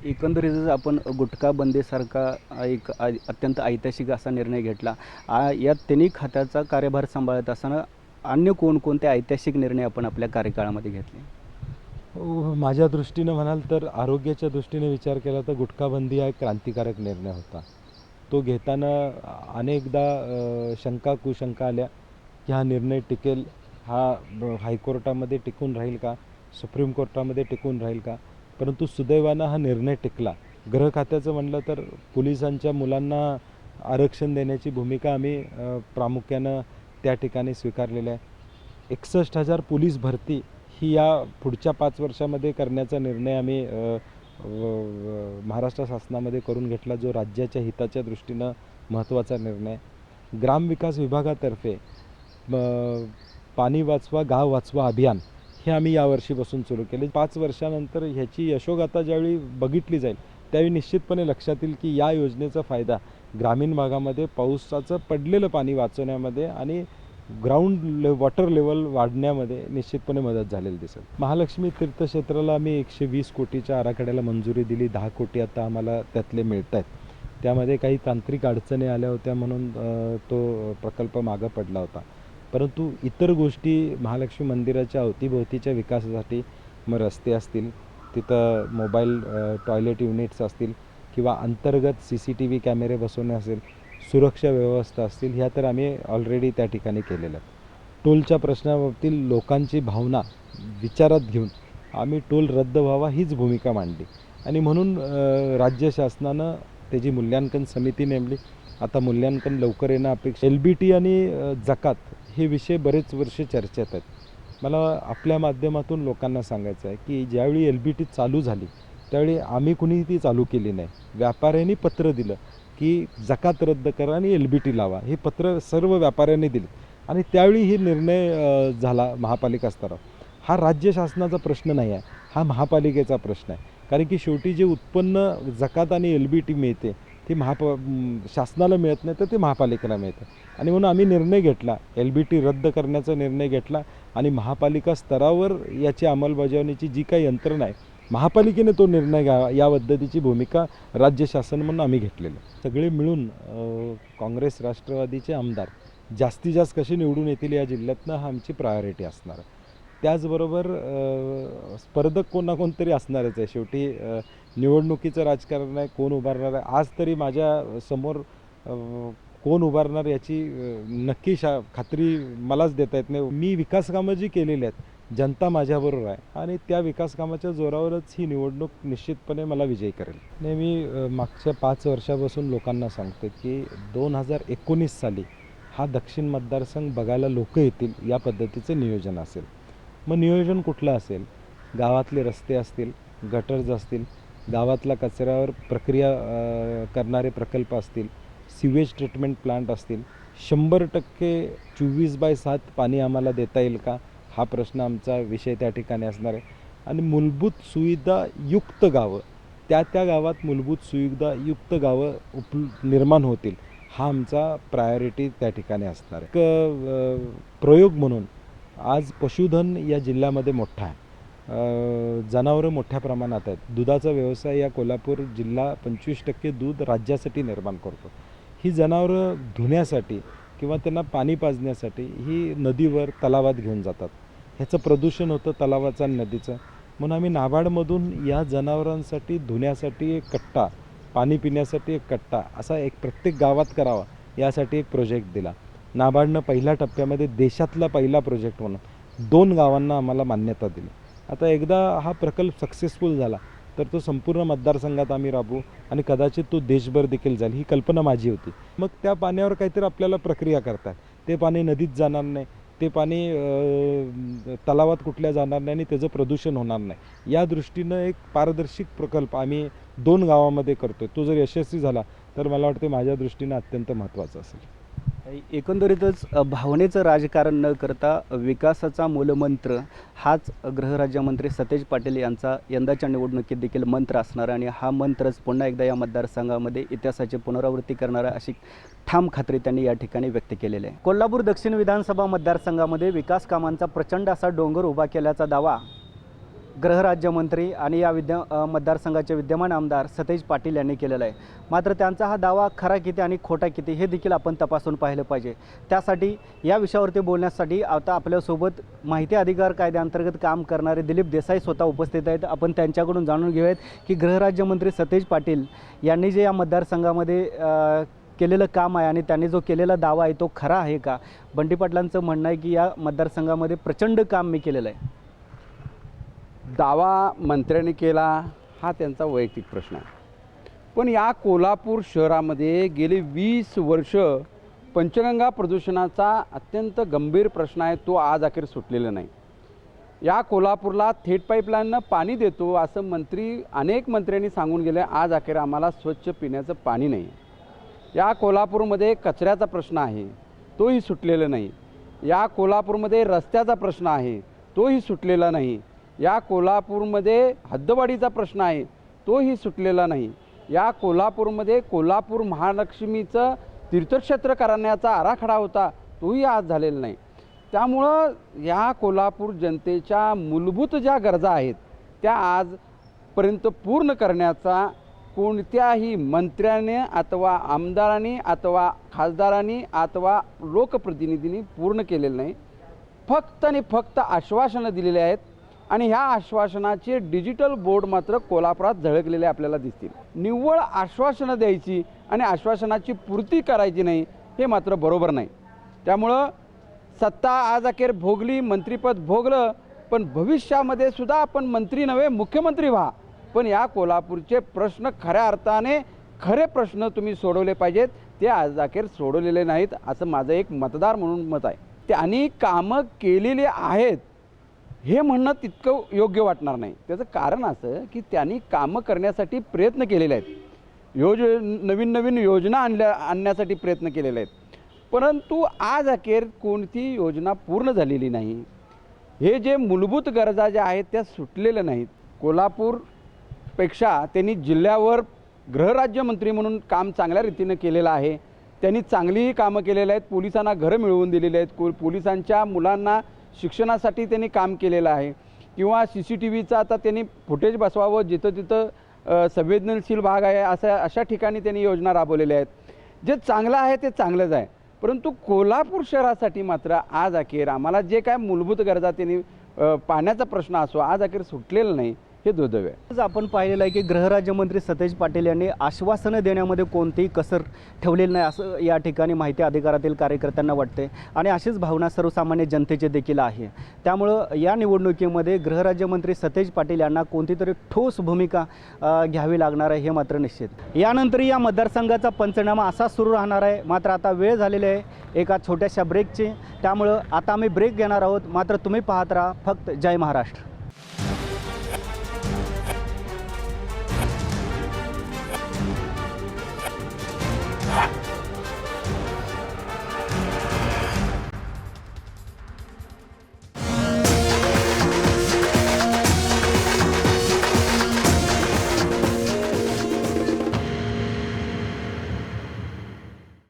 एकंदरीतच आपण गुटखा बंदीसारखा एक अत्यंत ऐतिहासिक असा निर्णय घेतला. या तिन्ही खात्याचा कार्यभार सांभाळत असताना अन्य कोणकोणते ऐतिहासिक निर्णय आपण आपल्या कार्यकाळामध्ये घेतले? माझ्या दृष्टीनं म्हणाल तर आरोग्याच्या दृष्टीने विचार केला तर गुटखाबंदी हा एक क्रांतिकारक निर्णय होता. तो घेताना अनेकदा शंका कुशंका आल्या की हा निर्णय टिकेल, हायकोर्टामध्ये टिकून राहील का, सुप्रीम कोर्टामध्ये टिकून राहील का. परंतु सुदैवानं हा निर्णय टिकला. गृह खात्याचं म्हणलं तर पोलिसांच्या मुलांना आरक्षण देण्याची भूमिका आम्ही प्रामुख्यानं त्या ठिकाणी स्वीकारलेली आहे. 61,000 पोलीस भरती ही या पुढच्या 5 वर्षामध्ये करण्याचा निर्णय आम्ही महाराष्ट्र शासनामध्ये करून घेतला, जो राज्याच्या हिताच्या दृष्टीनं महत्त्वाचा निर्णय. ग्रामविकास विभागातर्फे पाणी वाचवा गाव वाचवा अभियान हे आम्ही यावर्षीपासून सुरू केले. 5 वर्षानंतर ह्याची यशोगाथा ज्यावेळी बघितली जाईल त्यावेळी निश्चितपणे लक्षात येईल की या योजनेचा फायदा ग्रामीण भागामध्ये पावसाचं पडलेलं पाणी वाचवण्यामध्ये आणि ग्राउंड वॉटर लेवल वाढण्यामध्ये निश्चितपणे मदत झालेली दिसेल. महालक्ष्मी तीर्थक्षेत्राला आम्ही 120 कोटीच्या आराखड्याला मंजुरी दिली. 10 कोटी आता आम्हाला त्यातले मिळत आहेत. त्यामध्ये काही तांत्रिक अडचणी आल्या होत्या म्हणून तो प्रकल्प मागं पडला होता. परंतु इतर गोष्टी महालक्ष्मी मंदिराच्या अवतीभोवतीच्या विकासासाठी मग रस्ते असतील, तिथं मोबाईल टॉयलेट युनिट्स असतील किंवा अंतर्गत CCTV कॅमेरे बसवणे असेल, सुरक्षा व्यवस्था असतील, ह्या तर आम्ही ऑलरेडी त्या ठिकाणी केलेल्या आहेत. टोलच्या प्रश्नाबाबतीत लोकांची भावना विचारात घेऊन आम्ही टोल रद्द व्हावा हीच भूमिका मांडली आणि म्हणून राज्य शासनानं त्याची मूल्यांकन समिती नेमली. आता मूल्यांकन लवकर येणं अपेक्षित. LBT आणि जकात हे विषय बरेच वर्ष चर्चेत आहेत. मला आपल्या माध्यमातून लोकांना सांगायचं आहे की ज्यावेळी LBT चालू झाली त्यावेळी आम्ही कुणी ती चालू केली नाही. व्यापाऱ्यांनी पत्र दिलं की जकात रद्द करा आणि LBT लावा. हे पत्र सर्व व्यापाऱ्यांनी दिले आणि त्यावेळी हे निर्णय झाला महापालिका स्तरावर. हा राज्य शासनाचा प्रश्न नाही आहे, हा महापालिकेचा प्रश्न आहे. कारण की शेवटी जे उत्पन्न जकात आणि LBT मिळते ते शासनाला मिळत नाही तर ते महापालिकेला मिळतं आणि म्हणून आम्ही निर्णय घेतला, LBT रद्द करण्याचा निर्णय घेतला आणि महापालिका स्तरावर याची अंमलबजावणीची जी काही यंत्रणा आहे महापालिकेने तो निर्णय घ्यावा या पद्धतीची भूमिका राज्य शासन म्हणून आम्ही घेतलेलं. सगळे मिळून काँग्रेस राष्ट्रवादीचे आमदार जास्तीत जास्त कसे निवडून येतील या जिल्ह्यातनं हा आमची प्रायोरिटी असणार. त्याचबरोबर स्पर्धक कोण ना कोणतरी असणारच आहे. शेवटी निवडणुकीचं राजकारण आहे, कोण उभारणार आहे. आज तरी माझ्या समोर कोण उभारणार याची नक्की खात्री मलाच देता येत नाही. मी विकासकामं जी केलेली आहेत जनता माझ्याबरोबर आहे आणि त्या विकासकामाच्या जोरावरच ही निवडणूक निश्चितपणे मला विजयी करेल. मी मागच्या 5 वर्षापासून लोकांना सांगतो की 2019 साली हा दक्षिण मतदारसंघ बघायला लोक येतील या पद्धतीचं नियोजन असेल. मग नियोजन कुठलं असेल? गावातले रस्ते असतील, गटर्स असतील, गावातल्या कचऱ्यावर प्रक्रिया करणारे प्रकल्प असतील, सिवेज ट्रीटमेंट प्लांट असतील. 100% 24/7 पाणी आम्हाला देता येईल का हा प्रश्न आमचा विषय त्या ठिकाणी असणार आहे. आणि मूलभूत सुविधायुक्त गावं, त्या गावात मूलभूत सुविधायुक्त गावं निर्माण होतील हा आमचा प्रायोरिटी त्या ठिकाणी असणार आहे. एक प्रयोग म्हणून आज पशुधन या जिल्ह्यामध्ये मोठा आहे. जनावरं मोठ्या प्रमाणात आहेत. दुधाचा व्यवसाय या कोल्हापूर जिल्हा 25% दूध राज्यासाठी निर्माण करतो. ही जनावरं धुण्यासाठी किंवा त्यांना पाणी पाजण्यासाठी ही नदीवर तलावात घेऊन जातात. ह्याचं प्रदूषण होतं तलावाचं आणि नदीचं. म्हणून आम्ही नाबार्डमधून या जनावरांसाठी धुण्यासाठी एक कट्टा, पाणी पिण्यासाठी एक कट्टा असा एक प्रत्येक गावात करावा यासाठी एक प्रोजेक्ट दिला. नाबार्डनं पहिल्या टप्प्यामध्ये देशातला पहिला प्रोजेक्ट म्हणून 2 गावांना आम्हाला मान्यता दिली. आता एकदा हा प्रकल्प सक्सेसफुल झाला तर तो संपूर्ण मतदारसंघात आम्ही राबवू आणि कदाचित तो देशभर देखील जाईल ही कल्पना माझी होती. मग त्या पाण्यावर काहीतरी आपल्याला प्रक्रिया करतात. ते पाणी नदीत जाणार नाही, ते पाणी तलावात कुठल्या जाणार नाही आणि त्याचं प्रदूषण होणार नाही. या दृष्टीनं एक पारदर्शक प्रकल्प आम्ही 2 गावामध्ये करतो. तो जर यशस्वी झाला तर मला वाटते माझ्या दृष्टीनं अत्यंत महत्त्वाचं असेल. एकंदरीतच भावनेचं राजकारण न करता विकासाचा मूलमंत्र हाच गृहराज्यमंत्री सतेज पाटील यांचा यंदाच्या निवडणुकीत देखील मंत्र असणार आणि हा मंत्रच पुन्हा एकदा या मतदारसंघामध्ये इतिहासाची पुनरावृत्ती करणारा अशी ठाम खात्री त्यांनी या ठिकाणी व्यक्त केलेली आहे. कोल्हापूर दक्षिण विधानसभा मतदारसंघामध्ये विकास कामांचा प्रचंड असा डोंगर उभा केल्याचा दावा गृहराज्यमंत्री आणि या मतदारसंघाचे विद्यमान आमदार सतेज पाटील यांनी केलेला आहे. मात्र त्यांचा हा दावा खरा किती आणि खोटा किती हे देखील आपण तपासून पाहिलं पाहिजे. त्यासाठी या विषयावरती बोलण्यासाठी आता आपल्यासोबत माहिती अधिकार कायद्याअंतर्गत काम करणारे दिलीप देसाई स्वतः उपस्थित आहेत. आपण त्यांच्याकडून जाणून घेऊयात की गृहराज्यमंत्री सतेज पाटील यांनी जे या मतदारसंघामध्ये केलेलं काम आहे आणि त्यांनी जो केलेला दावा आहे तो खरा आहे का. बंटी पाटलांचं म्हणणं आहे की या मतदारसंघामध्ये प्रचंड काम मी केलेलं आहे. दावा मंत्र्यांनी केला हा त्यांचा वैयक्तिक प्रश्न आहे, पण या कोल्हापूर शहरामध्ये गेली 20 वर्ष पंचगंगा प्रदूषणाचा अत्यंत गंभीर प्रश्न आहे, तो आज अखेर सुटलेला नाही. या कोल्हापूरला थेट पाईपलाईननं पाणी देतो असं अनेक मंत्र्यांनी सांगून गेले, आज अखेर आम्हाला स्वच्छ पिण्याचं पाणी नाही. या कोल्हापूरमध्ये कचऱ्याचा प्रश्न आहे, तोही सुटलेला नाही. या कोल्हापूरमध्ये रस्त्याचा प्रश्न आहे, तोही सुटलेला नाही. या कोल्हापूरमध्ये हद्दवाढीचा प्रश्न आहे, तोही सुटलेला नाही. या कोल्हापूरमध्ये कोल्हापूर महालक्ष्मीचं तीर्थक्षेत्र करण्याचा आराखडा होता, तोही आज झालेला नाही. त्यामुळं या कोल्हापूर जनतेच्या मूलभूत ज्या गरजा आहेत त्या आजपर्यंत पूर्ण करण्याचा कोणत्याही मंत्र्याने अथवा आमदारांनी अथवा खासदारांनी अथवा लोकप्रतिनिधींनी पूर्ण केलेलं नाही. फक्त आणि फक्त आश्वासनं दिलेली आहेत आणि ह्या आश्वासनाचे डिजिटल बोर्ड मात्र कोल्हापुरात झळकलेले आपल्याला दिसतील. निव्वळ आश्वासनं द्यायची आणि आश्वासनाची पूर्ती करायची नाही हे मात्र बरोबर नाही. त्यामुळं सत्ता आज अखेर भोगली, मंत्रिपद भोगलं, पण भविष्यामध्ये सुद्धा आपण मंत्री नव्हे मुख्यमंत्री व्हा, पण या कोल्हापूरचे प्रश्न खऱ्या अर्थाने खरे प्रश्न तुम्ही सोडवले पाहिजेत. ते आज अखेर सोडवलेले नाहीत असं माझं एक मतदार म्हणून मत आहे. त्यांनी कामं केलेली आहेत हे म्हणणं तितकं योग्य वाटणार नाही. त्याचं कारण असं की त्यांनी कामं करण्यासाठी प्रयत्न केलेले आहेत, नवीन नवीन योजना आणण्यासाठी प्रयत्न केलेले आहेत, परंतु आज अखेर कोणती योजना पूर्ण झालेली नाही. हे जे मूलभूत गरजा ज्या आहेत त्या सुटलेल्या नाहीत. कोल्हापूरपेक्षा त्यांनी जिल्ह्यावर गृहराज्यमंत्री म्हणून काम चांगल्या रीतीनं केलेलं आहे. त्यांनी चांगलीही कामं केलेली आहेत, पोलिसांना घरं मिळवून दिलेली आहेत, पोलिसांच्या मुलांना शिक्षणासाठी त्यांनी काम केलेलं आहे, किंवा CCTVचं आता त्यांनी फुटेज बसवावं जिथं तिथं संवेदनशील भाग आहे अशा ठिकाणी त्यांनी योजना राबवलेल्या आहेत. जे चांगलं आहे ते चांगलंच आहे, परंतु कोल्हापूर शहरासाठी मात्र आज अखेर आम्हाला जे काय मूलभूत गरजा त्यांनी पाण्याचा प्रश्न असो आज अखेर सुटलेला नाही, हे दुर्दैव आहे. आज आपण पाहिलेलं आहे की गृहराज्यमंत्री सतेज पाटील यांनी आश्वासनं देण्यामध्ये कोणतीही कसर ठेवलेली नाही असं या ठिकाणी माहिती अधिकारातील कार्यकर्त्यांना वाटते आणि अशीच भावना सर्वसामान्य जनतेची देखील आहे. त्यामुळं या निवडणुकीमध्ये गृहराज्यमंत्री सतेज पाटील यांना कोणतीतरी ठोस भूमिका घ्यावी लागणार आहे हे मात्र निश्चित. यानंतर या मतदारसंघाचा पंचनामा असा सुरू राहणार आहे. मात्र आता वेळ झालेली आहे एका छोट्याशा ब्रेकची, त्यामुळं आता आम्ही ब्रेक घेणार आहोत. मात्र तुम्ही पाहत राहा फक्त जय महाराष्ट्र.